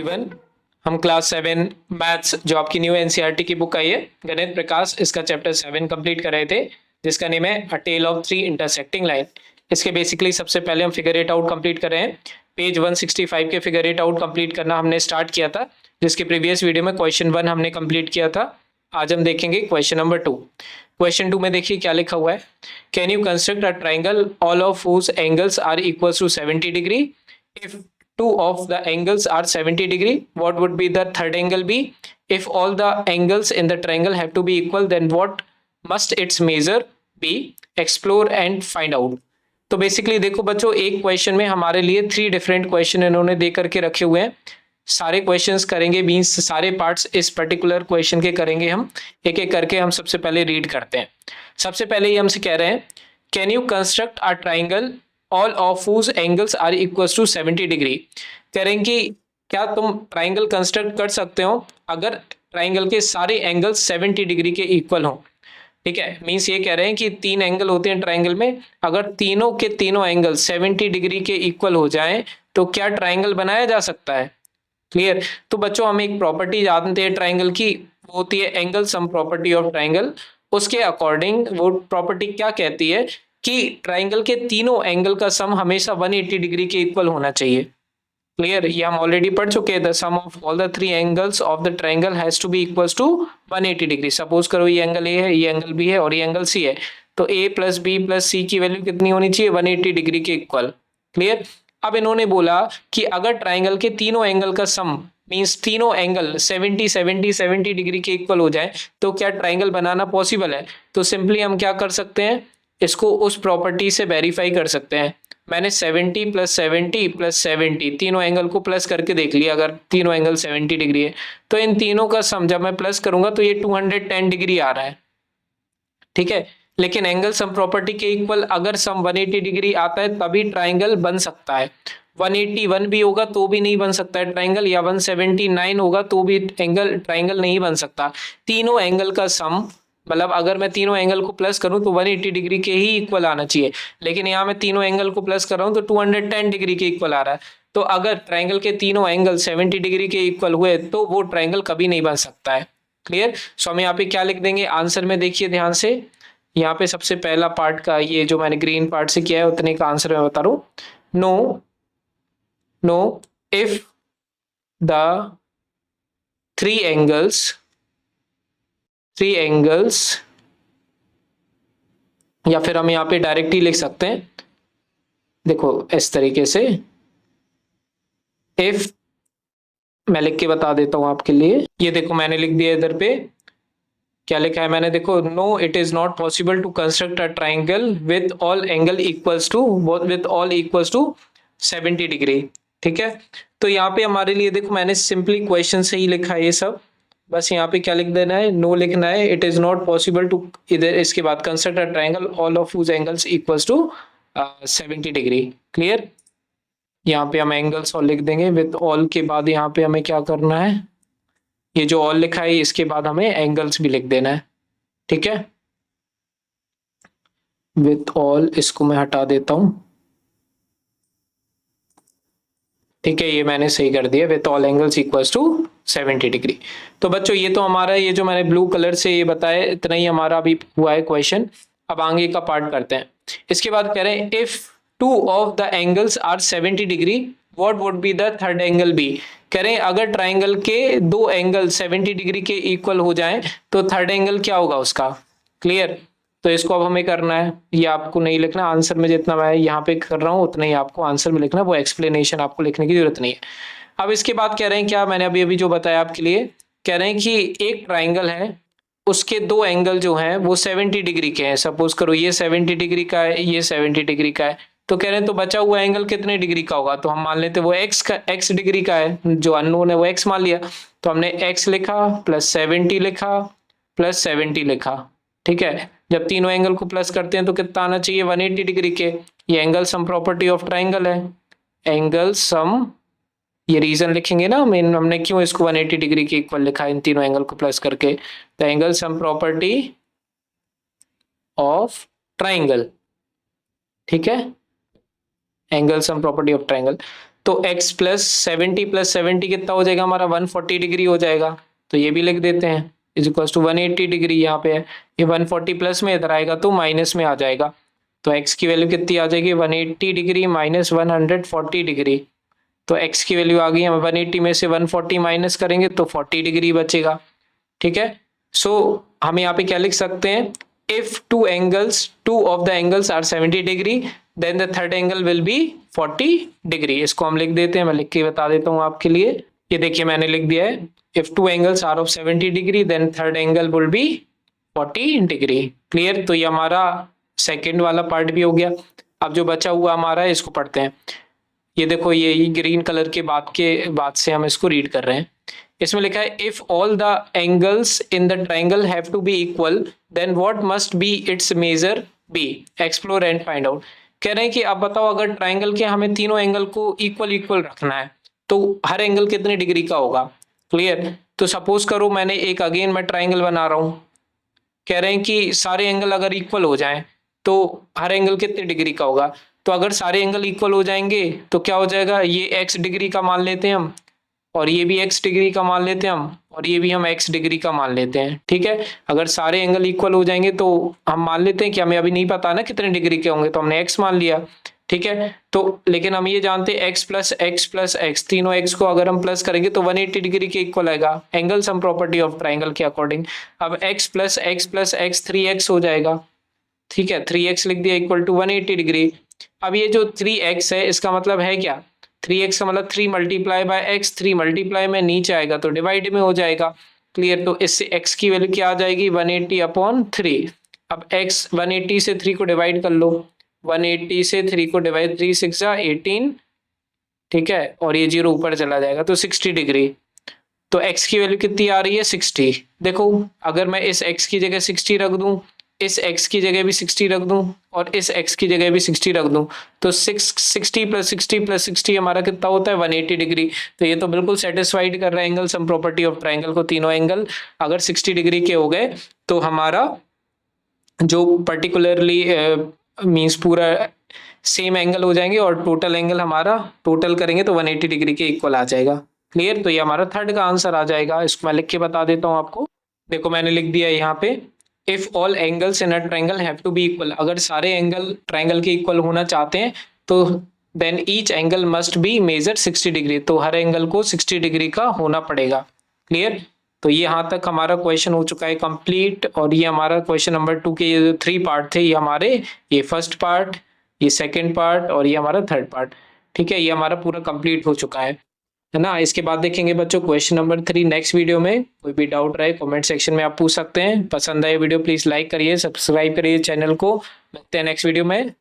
Everyone, हम class 7 maths जो आपकी न्यू एनसीईआरटी की बुक आई है गणित प्रकाश, इसका चैप्टर 7 कंप्लीट कर रहे थे जिसका नेम है a tale of three intersecting line. इसके बेसिकली सबसे पहले हम फिगर इट आउट कंप्लीट कर रहे हैं। पेज 165 के फिगर इट आउट कंप्लीट करना हमने स्टार्ट किया था, जिसके प्रीवियस वीडियो में क्वेश्चन 1 हमने कंप्लीट किया था। आज हम देखेंगे क्वेश्चन नंबर 2। क्वेश्चन 2 में देखिए क्या लिखा हुआ है। Can you construct a triangle all of whose angles are equal to 70 degree? If two of the angles are 70 degree, what would be the third angle be? If all the angles in the triangle have to be equal, then what must its measure be? Explore and find out. तो basically देखो बच्चों, एक question में हमारे लिए 3 different question इन्होंने दे करके रखे हुए हैं। सारे क्वेश्चंस करेंगे, मींस सारे पार्ट्स इस पर्टिकुलर क्वेश्चन के करेंगे हम एक एक करके। हम सबसे पहले रीड करते हैं। सबसे पहले ये हमसे कह रहे हैं, can you construct a triangle all of whose angles are equal to 70 degree? कह रहे हैं कि क्या तुम ट्राइंगल कंस्ट्रक्ट कर सकते हो अगर ट्राइंगल के सारे एंगल्स 70 डिग्री के इक्वल हो। ठीक है, मीन्स ये कह रहे हैं कि 3 एंगल होते हैं ट्राइंगल में, अगर तीनों के तीनों एंगल 70 डिग्री के इक्वल हो जाएं तो क्या ट्राइंगल बनाया जा सकता है। क्लियर? तो बच्चों हम एक प्रॉपर्टी जानते हैं ट्राइंगल की, वो होती है angle sum property of triangle. उसके अकॉर्डिंग वो प्रॉपर्टी क्या कहती है कि ट्राइंगल के तीनों एंगल का सम हमेशा 180 डिग्री के इक्वल होना चाहिए। क्लियर? ये हम ऑलरेडी पढ़ चुके हैं। The sum of all the 3 angles of the triangle has to be equals to 180 degree. Suppose करो ये एंगल ए है, ये एंगल बी है और ये एंगल सी है, तो ए प्लस बी प्लस सी की वैल्यू कितनी होनी चाहिए? 180 डिग्री के इक्वल। क्लियर? अब इन्होंने बोला कि अगर ट्राइंगल के तीनों एंगल का सम मीन्स तीनों एंगल 70 डिग्री के इक्वल हो जाए तो क्या ट्राइंगल बनाना पॉसिबल है? तो सिंपली हम क्या कर सकते हैं, इसको उस प्रॉपर्टी से वेरीफाई कर सकते हैं। मैंने 70 प्लस 70 प्लस 70 तीनों एंगल को प्लस करके देख लिया। अगर तीनों एंगल 70 डिग्री है तो इन तीनों का सम जब मैं प्लस करूंगा तो ये 210 डिग्री आ रहा है। ठीक है, लेकिन एंगल सम प्रॉपर्टी के इक्वल अगर सम 180 डिग्री आता है तभी ट्राइंगल बन सकता है। 181 भी होगा तो भी नहीं बन सकता है ट्राइंगल, या 179 होगा तो भी ट्राइंगल नहीं बन सकता। तीनों एंगल का सम, मतलब अगर मैं तीनों एंगल को प्लस करूं तो 180 डिग्री के ही इक्वल आना चाहिए, लेकिन यहाँ मैं तीनों एंगल को प्लस कर रहा हूं तो 210 डिग्री के इक्वल आ रहा है। तो अगर ट्राइंगल के तीनों एंगल 70 डिग्री के इक्वल हुए तो वो ट्राइंगल कभी नहीं बन सकता है। क्लियर? सो हम यहाँ पे क्या लिख देंगे आंसर में, देखिए ध्यान से। यहाँ पे सबसे पहला पार्ट का ये जो मैंने ग्रीन पार्ट से किया है उतने का आंसर मैं बता रहा हूं। Know if the three angles, या फिर हम यहाँ पे डायरेक्ट ही लिख सकते हैं, देखो इस तरीके से। इफ, मैं लिख के बता देता हूं आपके लिए। ये देखो मैंने लिख दिया इधर पे, क्या लिखा है मैंने, देखो। No it is not possible to construct a triangle with all angle equals to 70 degree. ठीक है, तो यहाँ पे हमारे लिए देखो मैंने सिंपली क्वेश्चन से ही लिखा है ये सब, बस यहाँ पे क्या लिख देना है, नो लिखना है। It is not possible to, इधर इसके बाद construct a triangle all of whose angles equals to 70 degree. Clear? यहाँ पे हम एंगल्स और लिख देंगे, विद ऑल के बाद यहाँ पे हमें क्या करना है, ये जो ऑल लिखा है इसके बाद हमें एंगल्स भी लिख देना है। ठीक है, विद ऑल, इसको मैं हटा देता हूं। ठीक है, ये मैंने सही कर दिया, with all angles equals to 70 degree. तो बच्चों ये तो हमारा, ये जो मैंने ब्लू कलर से ये बताया इतना ही हमारा अभी हुआ है क्वेश्चन। अब आगे का पार्ट करते हैं। इसके बाद कह रहे हैं, if two of the angles are 70 degree what would be the third angle be? कह रहे हैं अगर ट्राइंगल के 2 एंगल 70 डिग्री के इक्वल हो जाएं तो थर्ड एंगल क्या होगा उसका। क्लियर? तो इसको अब हमें करना है, ये आपको नहीं लिखना आंसर में, जितना मैं यहाँ पे कर रहा हूँ उतना ही आपको आंसर में लिखना, वो एक्सप्लेनेशन आपको लिखने की जरूरत नहीं है। अब इसके बाद कह रहे हैं, क्या मैंने अभी जो बताया आपके लिए, कह रहे हैं कि एक ट्राइंगल है, उसके 2 एंगल जो हैं वो 70 डिग्री के हैं। सपोज करो ये 70 डिग्री का है, ये 70 डिग्री का है, तो कह रहे हैं तो बचा हुआ एंगल कितने डिग्री का होगा? तो हम मान लेते वो x डिग्री का है, जो अननोन है वो x मान लिया, तो हमने x लिखा प्लस 70 लिखा प्लस 70 लिखा। ठीक है, जब तीनों एंगल को प्लस करते हैं तो कितना आना चाहिए? 180 डिग्री के। ये angle sum property of triangle है, एंगल सम, ये रीजन लिखेंगे ना हमने क्यों इसको 180 डिग्री के इक्वल लिखा है इन तीनों एंगल को प्लस करके। The angle sum property of triangle. ठीक है, angle sum property of triangle. तो x प्लस 70 कितना हो जाएगा हमारा 140 डिग्री हो जाएगा, तो ये भी लिख देते हैं इज इक्वल टू 180 डिग्री। यहाँ पे है ये 140 प्लस में, इधर आएगा तो माइनस में आ जाएगा, तो x की वैल्यू कितनी आ जाएगी 180 डिग्री माइनस 140 डिग्री। तो x की वैल्यू आ गई, हम 180 में से 140 माइनस करेंगे तो 40 डिग्री बचेगा। ठीक है, सो हम यहाँ पे क्या लिख सकते हैं, if two of the angles are 70 degree then the third angle will be 40 degree. इसको हम लिख देते हैं, मैं लिख के बता देता हूँ आपके लिए। ये देखिए मैंने लिख दिया है, if two angles are of 70 degree then third angle will be 40 degree. Clear, तो ये हमारा सेकेंड वाला पार्ट भी हो गया। अब जो बचा हुआ हमारा है इसको पढ़ते हैं। ये देखो ये ग्रीन कलर के बाद से हम इसको रीड कर रहे हैं। इसमें लिखा है if all the angles in the triangle have to be equal then what must be its measure be, explore and find out. कह रहे हैं कि अब बताओ अगर ट्राइंगल के हमें तीनों एंगल को इक्वल रखना है तो हर एंगल कितने डिग्री का होगा। क्लियर, तो सपोज करो मैंने एक अगेन मैं ट्राइंगल बना रहा हूँ, कह रहे हैं कि सारे एंगल अगर इक्वल हो जाएं तो हर एंगल कितने डिग्री का होगा। तो अगर सारे एंगल इक्वल हो जाएंगे तो क्या हो जाएगा, ये x डिग्री का मान लेते हैं हम, और ये भी x डिग्री का मान लेते हैं हम, और ये भी हम x डिग्री का मान लेते हैं। ठीक है, अगर सारे एंगल इक्वल हो जाएंगे तो हम मान लेते हैं कि हमें अभी नहीं पता ना कितने डिग्री के होंगे, तो हमने x मान लिया। ठीक है, तो लेकिन हम ये जानते हैं x प्लस x तीनों x को अगर हम प्लस करेंगे तो 180 डिग्री के इक्वल आएगा, angle sum property of triangle के अकॉर्डिंग। अब x प्लस x 3x हो जाएगा। ठीक है, 3x लिख दिया इक्वल टू 180 डिग्री। अब ये जो 3x है इसका मतलब है क्या, 3x का मतलब 3 मल्टीप्लाई बाय x, 3 मल्टीप्लाई में नीचे आएगा तो डिवाइड में हो जाएगा। क्लियर, तो इससे x की वैल्यू क्या आ जाएगी 180/3। अब x 180 से 3 को डिवाइड कर लो, 180 से 3 को डिवाइड, 3 6 18। ठीक है, और ये 0 ऊपर चला जाएगा तो 60 डिग्री। तो x की वैल्यू कितनी आ रही है 60। देखो अगर मैं इस x की जगह 60 रख दूं, इस x की जगह भी 60 रख दूं और इस x की जगह भी 60 रख दूं तो 60 प्लस 60 हमारा कितना होता है 180 डिग्री। तो ये तो बिल्कुल सेटिस्फाइड कर रहा है angle sum property of triangle को। तीनों एंगल अगर 60 डिग्री के हो गए तो हमारा जो पर्टिकुलरली मींस पूरा सेम एंगल हो जाएंगे और टोटल एंगल हमारा टोटल करेंगे तो 180 डिग्री के इक्वल आ जाएगा। क्लियर, तो ये हमारा थर्ड का आंसर आ जाएगा। इसको मैं लिख के बता देता हूँ आपको। देखो मैंने लिख दिया यहाँ पे, if all angles in a triangle have to be equal, अगर सारे एंगल ट्राइंगल के इक्वल होना चाहते हैं तो then each angle must be measure 60 degree, तो हर एंगल को 60 डिग्री का होना पड़ेगा। क्लियर, तो ये यहाँ तक हमारा क्वेश्चन हो चुका है कंप्लीट। और ये हमारा क्वेश्चन नंबर 2 के ये जो 3 पार्ट थे ये हमारे, ये फर्स्ट पार्ट, ये सेकेंड पार्ट और ये हमारा थर्ड पार्ट। ठीक है, ये हमारा पूरा कंप्लीट हो चुका है ना। इसके बाद देखेंगे बच्चों क्वेश्चन नंबर 3 नेक्स्ट वीडियो में। कोई भी डाउट रहे कमेंट सेक्शन में आप पूछ सकते हैं। पसंद आए वीडियो प्लीज लाइक करिए, सब्सक्राइब करिए चैनल को। मिलते हैं नेक्स्ट वीडियो में।